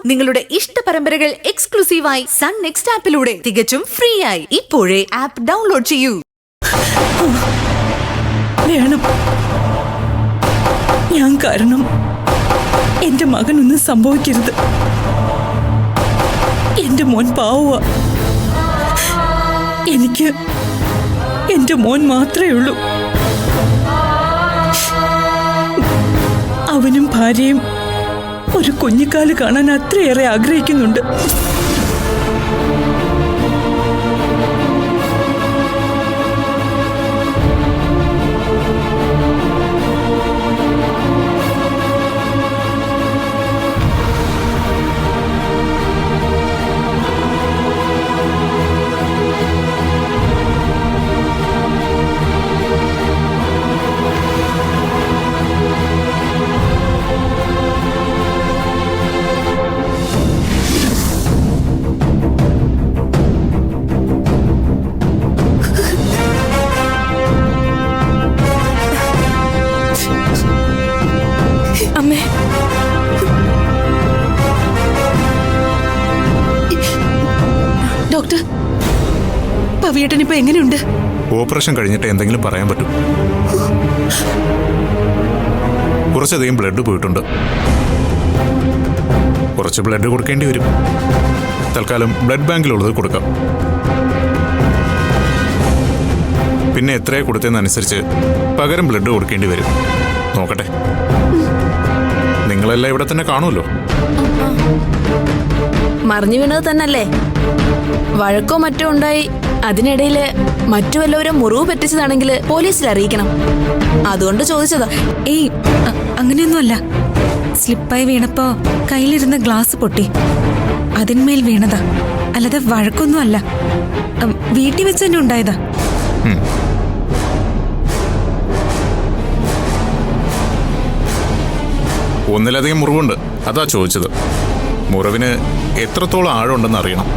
നിങ്ങളുടെ ഇഷ്ട പരമ്പരകൾ എക്സ്ക്ലൂസീവായി സൺ നെക്സ്റ്റ് ആപ്പിലൂടെ തികച്ചും ഫ്രീ ആയി ഇപ്പോഴേ ആപ്പ് ഡൗൺലോഡ് ചെയ്യൂ. വേണം. ഞാൻ കാരണം എന്റെ മകനൊന്നും സംഭവിക്കരുത്. എന്റെ മോൻ പാവുക. എനിക്ക് എന്റെ മോൻ മാത്രമേ ഉള്ളൂ. അവനും ഭാര്യയും ഒരു കുഞ്ഞിക്കാല് കാണാൻ അത്രയേറെ ആഗ്രഹിക്കുന്നുണ്ട്. അമ്മേ, ഡോക്ടർ, പവിയേട്ടൻ ഇപ്പൊ എങ്ങനെയുണ്ട്? ഓപ്പറേഷൻ കഴിഞ്ഞിട്ട് എന്തെങ്കിലും പറയാൻ പറ്റും. കുറച്ചധികം ബ്ലഡ് പോയിട്ടുണ്ട്. കുറച്ച് ബ്ലഡ് കൊടുക്കേണ്ടി വരും. തൽക്കാലം ബ്ലഡ് ബാങ്കിലുള്ളത് കൊടുക്കാം. പിന്നെ എത്രയാ കൊടുത്തതെന്നനുസരിച്ച് പകരം ബ്ലഡ് കൊടുക്കേണ്ടി വരും. നോക്കട്ടെ. നിങ്ങളെല്ലാം ഇവിടെ തന്നെ കാണുമല്ലോ. മറിഞ്ഞു വീണത് തന്നല്ലേ? വഴക്കോ മറ്റോ ഉണ്ടായി അതിനിടയില് മറ്റു വല്ലവരും മുറിവ് പറ്റിച്ചതാണെങ്കിൽ പോലീസിൽ അറിയിക്കണം. അതുകൊണ്ട് ചോദിച്ചതാ. ഏയ്, അങ്ങനെയൊന്നുമല്ല. സ്ലിപ്പായി വീണപ്പോ കയ്യിലിരുന്ന ഗ്ലാസ് പൊട്ടി, അതിന്മേൽ വീണതാ. അല്ലാതെ വഴക്കൊന്നും അല്ല. വീട്ടിൽ വെച്ച് തന്നെ ഉണ്ടായതാ. ഒന്നിലധികം മുറിവുണ്ട്, അതാ ചോദിച്ചത്. മുറിവിന് എത്രത്തോളം ആഴമുണ്ടെന്ന് അറിയണം.